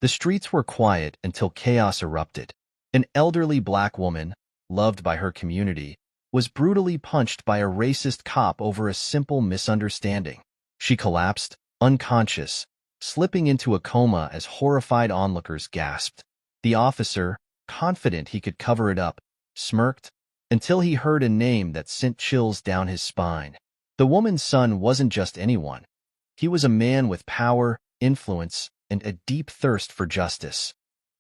The streets were quiet until chaos erupted. An elderly black woman, loved by her community, was brutally punched by a racist cop over a simple misunderstanding. She collapsed, unconscious, slipping into a coma as horrified onlookers gasped. The officer, confident he could cover it up, smirked until he heard a name that sent chills down his spine. The woman's son wasn't just anyone. He was a man with power, influence, and a deep thirst for justice.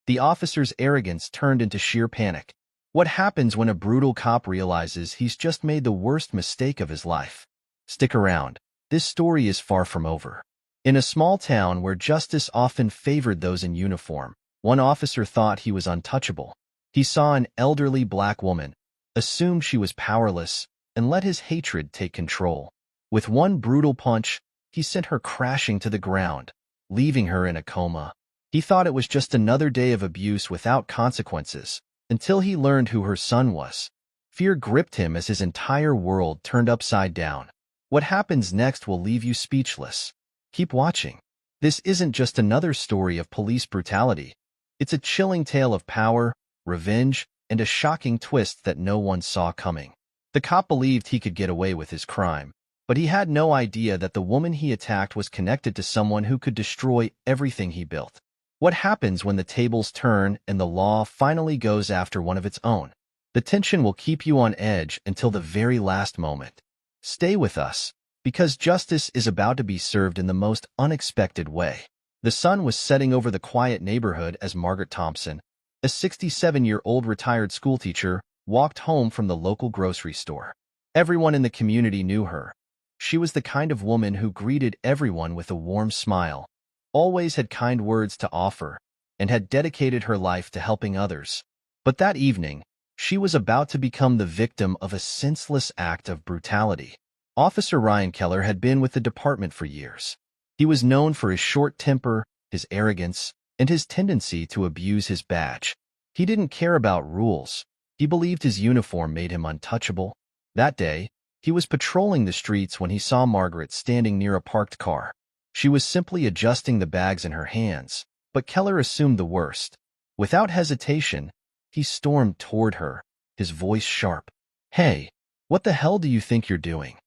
The officer's arrogance turned into sheer panic. What happens when a brutal cop realizes he's just made the worst mistake of his life? Stick around. This story is far from over. In a small town where justice often favored those in uniform, one officer thought he was untouchable. He saw an elderly black woman, assumed she was powerless, and let his hatred take control. With one brutal punch, he sent her crashing to the ground, leaving her in a coma. He thought it was just another day of abuse without consequences, until he learned who her son was. Fear gripped him as his entire world turned upside down. What happens next will leave you speechless. Keep watching. This isn't just another story of police brutality. It's a chilling tale of power, revenge, and a shocking twist that no one saw coming. The cop believed he could get away with his crime, but he had no idea that the woman he attacked was connected to someone who could destroy everything he built. What happens when the tables turn and the law finally goes after one of its own? The tension will keep you on edge until the very last moment. Stay with us, because justice is about to be served in the most unexpected way. The sun was setting over the quiet neighborhood as Margaret Thompson, a 67-year-old retired schoolteacher, walked home from the local grocery store. Everyone in the community knew her. She was the kind of woman who greeted everyone with a warm smile, always had kind words to offer, and had dedicated her life to helping others. But that evening, she was about to become the victim of a senseless act of brutality. Officer Ryan Keller had been with the department for years. He was known for his short temper, his arrogance, and his tendency to abuse his badge. He didn't care about rules. He believed his uniform made him untouchable. That day, he was patrolling the streets when he saw Margaret standing near a parked car. She was simply adjusting the bags in her hands, but Keller assumed the worst. Without hesitation, he stormed toward her, his voice sharp. "Hey, what the hell do you think you're doing?"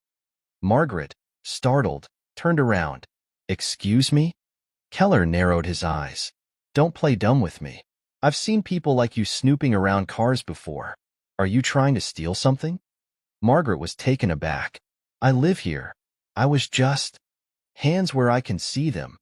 Margaret, startled, turned around. "Excuse me?" Keller narrowed his eyes. "Don't play dumb with me. I've seen people like you snooping around cars before. Are you trying to steal something?" Margaret was taken aback. "I live here. I was just—" "Hands where I can see them,"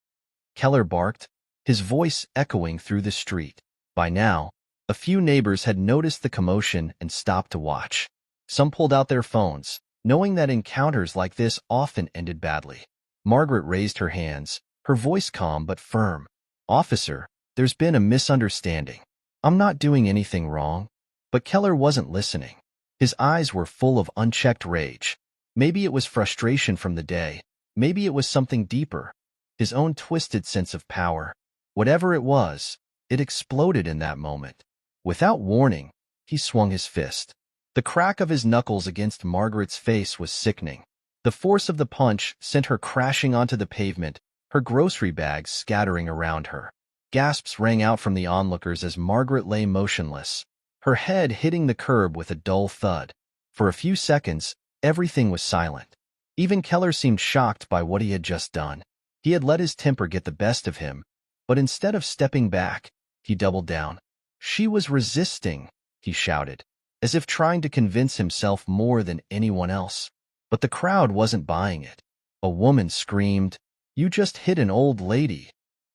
Keller barked, his voice echoing through the street. By now, a few neighbors had noticed the commotion and stopped to watch. Some pulled out their phones, knowing that encounters like this often ended badly. Margaret raised her hands, her voice calm but firm. "Officer, there's been a misunderstanding. I'm not doing anything wrong." But Keller wasn't listening. His eyes were full of unchecked rage. Maybe it was frustration from the day. Maybe it was something deeper, his own twisted sense of power. Whatever it was, it exploded in that moment. Without warning, he swung his fist. The crack of his knuckles against Margaret's face was sickening. The force of the punch sent her crashing onto the pavement, her grocery bags scattering around her. Gasps rang out from the onlookers as Margaret lay motionless, her head hitting the curb with a dull thud. For a few seconds, everything was silent. Even Keller seemed shocked by what he had just done. He had let his temper get the best of him, but instead of stepping back, he doubled down. "She was resisting," he shouted, as if trying to convince himself more than anyone else. But the crowd wasn't buying it. A woman screamed, "You just hit an old lady."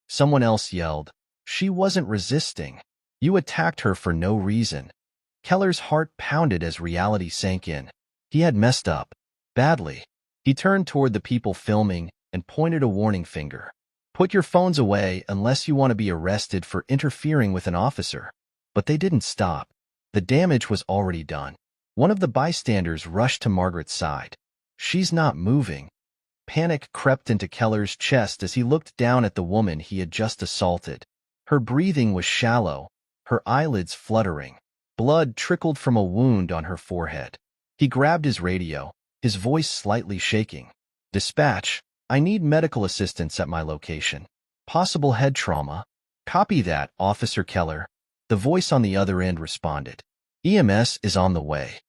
Someone else yelled, "She wasn't resisting. You attacked her for no reason." Keller's heart pounded as reality sank in. He had messed up. Badly. He turned toward the people filming and pointed a warning finger. "Put your phones away unless you want to be arrested for interfering with an officer." But they didn't stop. The damage was already done. One of the bystanders rushed to Margaret's side. "She's not moving." Panic crept into Keller's chest as he looked down at the woman he had just assaulted. Her breathing was shallow, her eyelids fluttering. Blood trickled from a wound on her forehead. He grabbed his radio, his voice slightly shaking. "Dispatch, I need medical assistance at my location. Possible head trauma." Copy that, Officer Keller. The voice on the other end responded. EMS is on the way.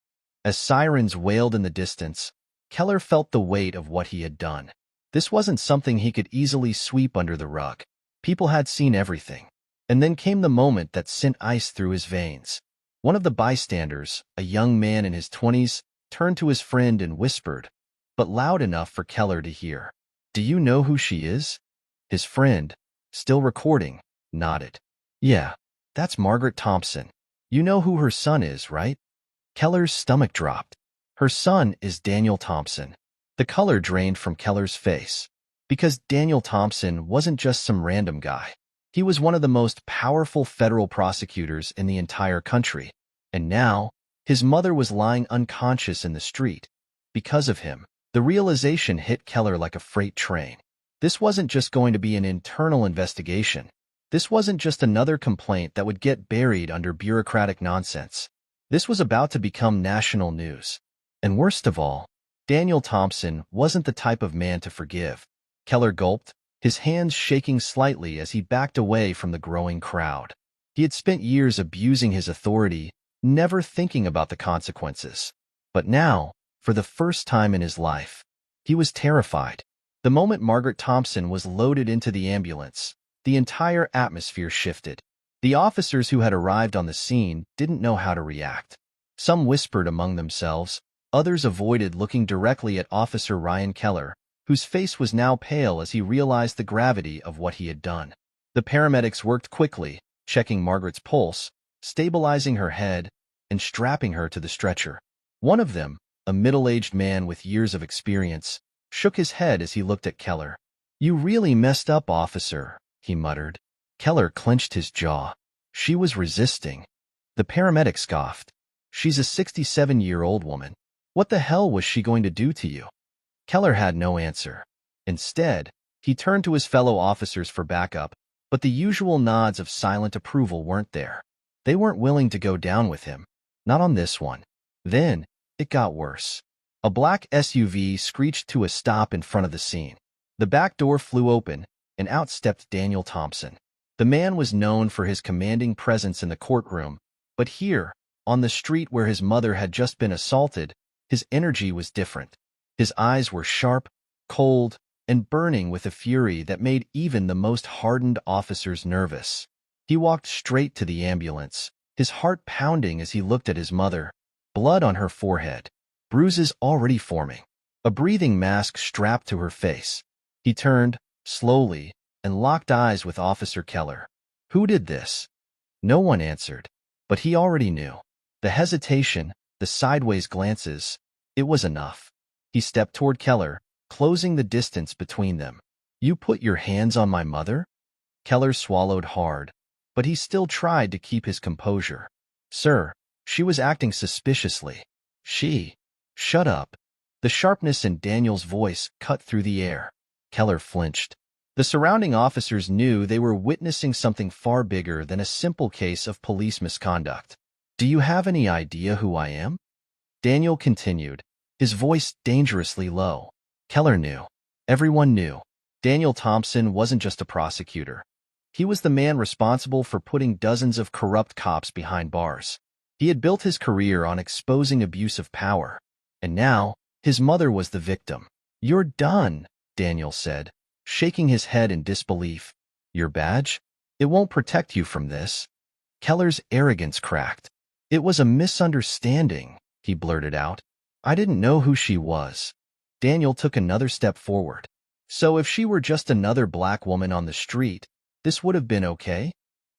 As sirens wailed in the distance, Keller felt the weight of what he had done. This wasn't something he could easily sweep under the rug. People had seen everything. And then came the moment that sent ice through his veins. One of the bystanders, a young man in his 20s, turned to his friend and whispered, but loud enough for Keller to hear, "Do you know who she is?" His friend, still recording, nodded. "Yeah, that's Margaret Thompson. You know who her son is, right?" Keller's stomach dropped. Her son is Daniel Thompson. The color drained from Keller's face. Because Daniel Thompson wasn't just some random guy. He was one of the most powerful federal prosecutors in the entire country. And now, his mother was lying unconscious in the street. Because of him, the realization hit Keller like a freight train. This wasn't just going to be an internal investigation. This wasn't just another complaint that would get buried under bureaucratic nonsense. This was about to become national news. And worst of all, Daniel Thompson wasn't the type of man to forgive. Keller gulped, his hands shaking slightly as he backed away from the growing crowd. He had spent years abusing his authority, never thinking about the consequences. But now, for the first time in his life, he was terrified. The moment Margaret Thompson was loaded into the ambulance, the entire atmosphere shifted. The officers who had arrived on the scene didn't know how to react. Some whispered among themselves, others avoided looking directly at Officer Ryan Keller, whose face was now pale as he realized the gravity of what he had done. The paramedics worked quickly, checking Margaret's pulse, stabilizing her head, and strapping her to the stretcher. One of them, a middle-aged man with years of experience, shook his head as he looked at Keller. "You really messed up, officer," he muttered. Keller clenched his jaw. She was resisting. The paramedic scoffed. "She's a 67-year-old woman. What the hell was she going to do to you?" Keller had no answer. Instead, he turned to his fellow officers for backup, but the usual nods of silent approval weren't there. They weren't willing to go down with him. Not on this one. Then, it got worse. A black SUV screeched to a stop in front of the scene. The back door flew open, and out stepped Daniel Thompson. The man was known for his commanding presence in the courtroom, but here, on the street where his mother had just been assaulted, his energy was different. His eyes were sharp, cold, and burning with a fury that made even the most hardened officers nervous. He walked straight to the ambulance, his heart pounding as he looked at his mother, blood on her forehead, bruises already forming, a breathing mask strapped to her face. He turned, slowly, and locked eyes with Officer Keller. Who did this? No one answered, but he already knew. The hesitation, the sideways glances, it was enough. He stepped toward Keller, closing the distance between them. "You put your hands on my mother?" Keller swallowed hard, but he still tried to keep his composure. "Sir, she was acting suspiciously." "She?" "Shut up." The sharpness in Daniel's voice cut through the air. Keller flinched. The surrounding officers knew they were witnessing something far bigger than a simple case of police misconduct. "Do you have any idea who I am?" Daniel continued, his voice dangerously low. Keller knew. Everyone knew. Daniel Thompson wasn't just a prosecutor. He was the man responsible for putting dozens of corrupt cops behind bars. He had built his career on exposing abuse of power. And now, his mother was the victim. "You're done," Daniel said, shaking his head in disbelief. "Your badge? It won't protect you from this." Keller's arrogance cracked. "It was a misunderstanding," he blurted out. "I didn't know who she was." Daniel took another step forward. "So if she were just another black woman on the street, this would have been okay?"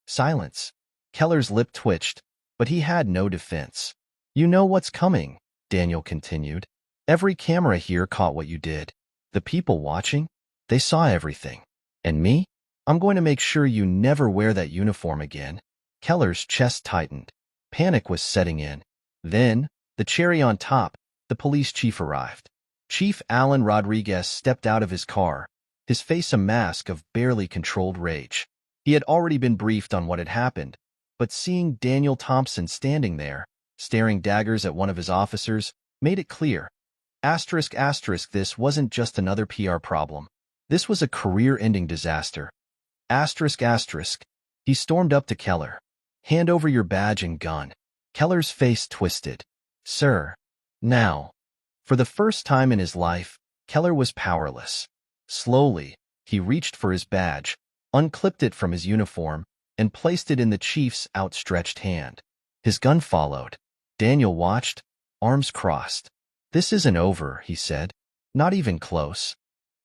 Silence. Keller's lip twitched, but he had no defense. "You know what's coming," Daniel continued. "Every camera here caught what you did. The people watching, they saw everything. And me? I'm going to make sure you never wear that uniform again." Keller's chest tightened. Panic was setting in. Then, the cherry on top, the police chief arrived. Chief Alan Rodriguez stepped out of his car, his face a mask of barely controlled rage. He had already been briefed on what had happened, but seeing Daniel Thompson standing there, staring daggers at one of his officers, made it clear. This wasn't just another PR problem. This was a career-ending disaster. He stormed up to Keller. "Hand over your badge and gun." Keller's face twisted. "Sir." Now. For the first time in his life, Keller was powerless. Slowly, he reached for his badge, unclipped it from his uniform, and placed it in the chief's outstretched hand. His gun followed. Daniel watched, arms crossed. "This isn't over," he said. "Not even close."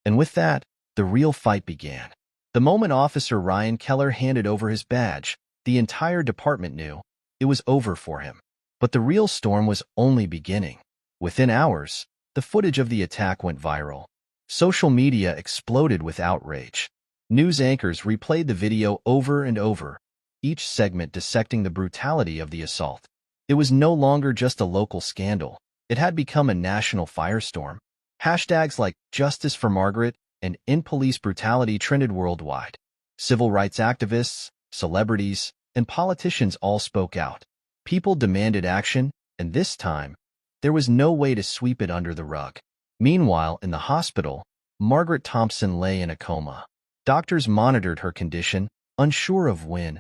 And with that, the real fight began. The moment Officer Ryan Keller handed over his badge, the entire department knew it was over for him. But the real storm was only beginning. Within hours, the footage of the attack went viral. Social media exploded with outrage. News anchors replayed the video over and over, each segment dissecting the brutality of the assault. It was no longer just a local scandal. It had become a national firestorm. Hashtags like "Justice for Margaret" and "End Police Brutality" trended worldwide. Civil rights activists, celebrities, and politicians all spoke out. People demanded action, and this time, there was no way to sweep it under the rug. Meanwhile, in the hospital, Margaret Thompson lay in a coma. Doctors monitored her condition, unsure of when,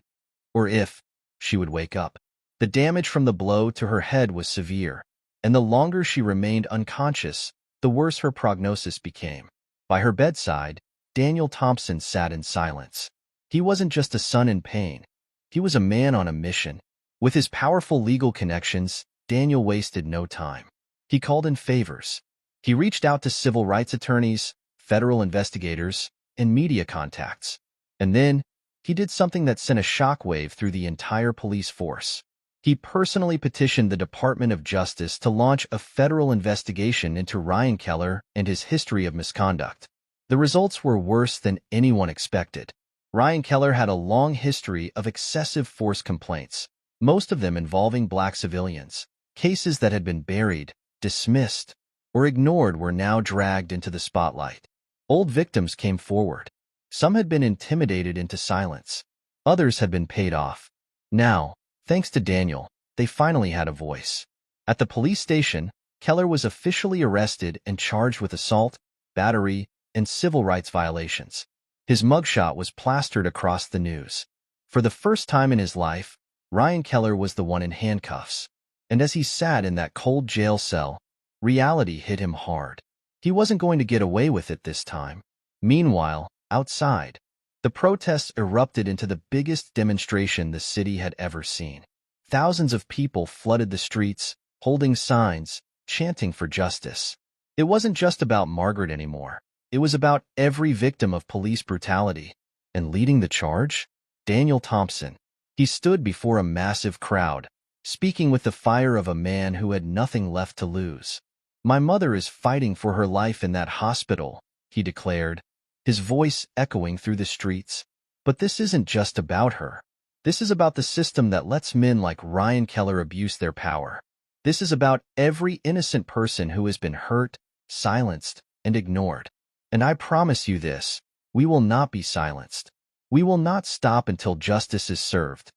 or if, she would wake up. The damage from the blow to her head was severe, and the longer she remained unconscious, the worse her prognosis became. By her bedside, Daniel Thompson sat in silence. He wasn't just a son in pain. He was a man on a mission. With his powerful legal connections, Daniel wasted no time. He called in favors. He reached out to civil rights attorneys, federal investigators, and media contacts. And then, he did something that sent a shockwave through the entire police force. He personally petitioned the Department of Justice to launch a federal investigation into Ryan Keller and his history of misconduct. The results were worse than anyone expected. Ryan Keller had a long history of excessive force complaints, most of them involving black civilians. Cases that had been buried, dismissed, or ignored were now dragged into the spotlight. Old victims came forward. Some had been intimidated into silence. Others had been paid off. Now, thanks to Daniel, they finally had a voice. At the police station, Keller was officially arrested and charged with assault, battery, and civil rights violations. His mugshot was plastered across the news. For the first time in his life, Ryan Keller was the one in handcuffs. And as he sat in that cold jail cell, reality hit him hard. He wasn't going to get away with it this time. Meanwhile, outside, the protests erupted into the biggest demonstration the city had ever seen. Thousands of people flooded the streets, holding signs, chanting for justice. It wasn't just about Margaret anymore. It was about every victim of police brutality. And leading the charge? Daniel Thompson. He stood before a massive crowd, speaking with the fire of a man who had nothing left to lose. "My mother is fighting for her life in that hospital," he declared, his voice echoing through the streets. "But this isn't just about her. This is about the system that lets men like Ryan Keller abuse their power. This is about every innocent person who has been hurt, silenced, and ignored. And I promise you this, we will not be silenced. We will not stop until justice is served."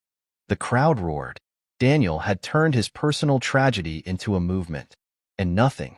The crowd roared. Daniel had turned his personal tragedy into a movement. And nothing,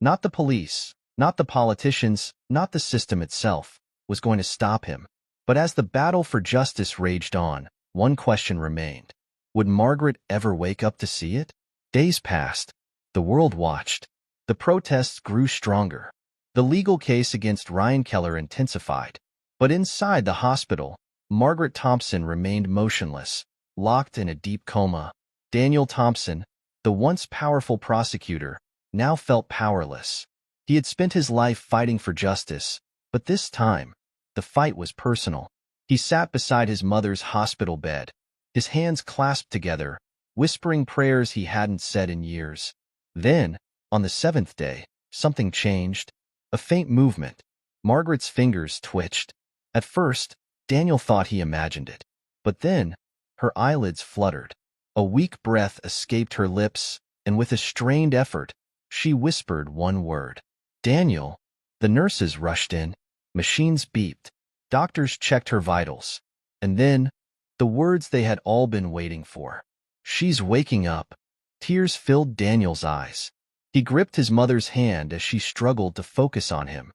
not the police, not the politicians, not the system itself, was going to stop him. But as the battle for justice raged on, one question remained. Would Margaret ever wake up to see it? Days passed. The world watched. The protests grew stronger. The legal case against Ryan Keller intensified. But inside the hospital, Margaret Thompson remained motionless, locked in a deep coma. Daniel Thompson, the once powerful prosecutor, now felt powerless. He had spent his life fighting for justice, but this time, the fight was personal. He sat beside his mother's hospital bed, his hands clasped together, whispering prayers he hadn't said in years. Then, on the seventh day, something changed. A faint movement. Margaret's fingers twitched. At first, Daniel thought he imagined it. But then, her eyelids fluttered. A weak breath escaped her lips, and with a strained effort, she whispered one word. "Daniel." The nurses rushed in. Machines beeped. Doctors checked her vitals. And then, the words they had all been waiting for. "She's waking up." Tears filled Daniel's eyes. He gripped his mother's hand as she struggled to focus on him.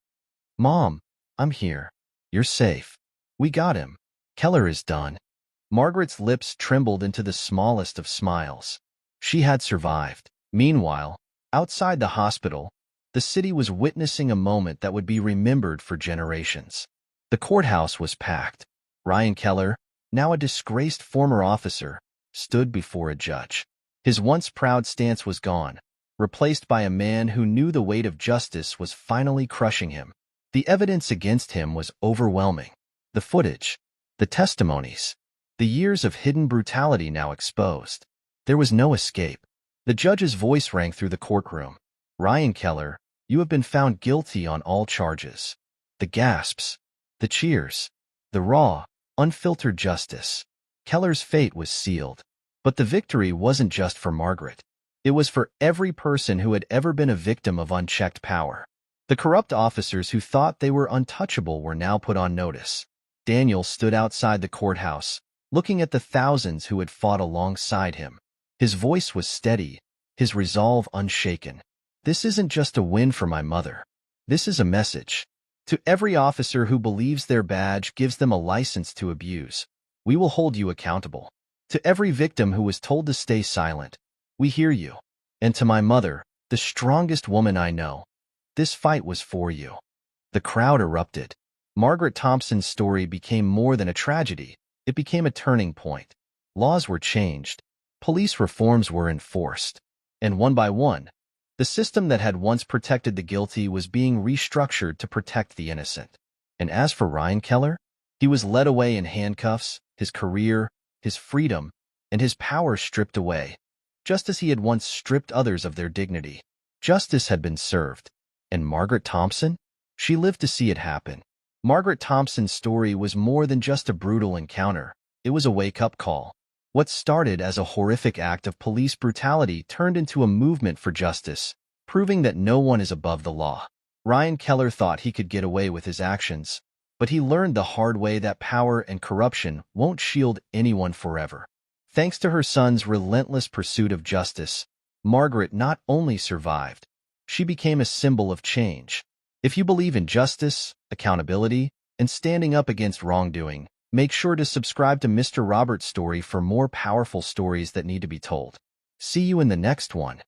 "Mom, I'm here. You're safe. We got him. Keller is done." Margaret's lips trembled into the smallest of smiles. She had survived. Meanwhile, outside the hospital, the city was witnessing a moment that would be remembered for generations. The courthouse was packed. Ryan Keller, now a disgraced former officer, stood before a judge. His once proud stance was gone, replaced by a man who knew the weight of justice was finally crushing him. The evidence against him was overwhelming. The footage, the testimonies, the years of hidden brutality now exposed. There was no escape. The judge's voice rang through the courtroom. Ryan Keller, you have been found guilty on all charges. The gasps, the cheers, the raw, unfiltered justice. Keller's fate was sealed. But the victory wasn't just for Margaret. It was for every person who had ever been a victim of unchecked power. The corrupt officers who thought they were untouchable were now put on notice. Daniel stood outside the courthouse, looking at the thousands who had fought alongside him. His voice was steady, his resolve unshaken. This isn't just a win for my mother. This is a message. To every officer who believes their badge gives them a license to abuse, we will hold you accountable. To every victim who was told to stay silent, we hear you. And to my mother, the strongest woman I know, this fight was for you. The crowd erupted. Margaret Thompson's story became more than a tragedy. It became a turning point. Laws were changed. Police reforms were enforced. And one by one, the system that had once protected the guilty was being restructured to protect the innocent. And as for Ryan Keller, he was led away in handcuffs, his career, his freedom, and his power stripped away, just as he had once stripped others of their dignity. Justice had been served. And Margaret Thompson? She lived to see it happen. Margaret Thompson's story was more than just a brutal encounter. It was a wake-up call. What started as a horrific act of police brutality turned into a movement for justice, proving that no one is above the law. Ryan Keller thought he could get away with his actions, but he learned the hard way that power and corruption won't shield anyone forever. Thanks to her son's relentless pursuit of justice, Margaret not only survived, she became a symbol of change. If you believe in justice, accountability, and standing up against wrongdoing, make sure to subscribe to Mr. Robert's Story for more powerful stories that need to be told. See you in the next one.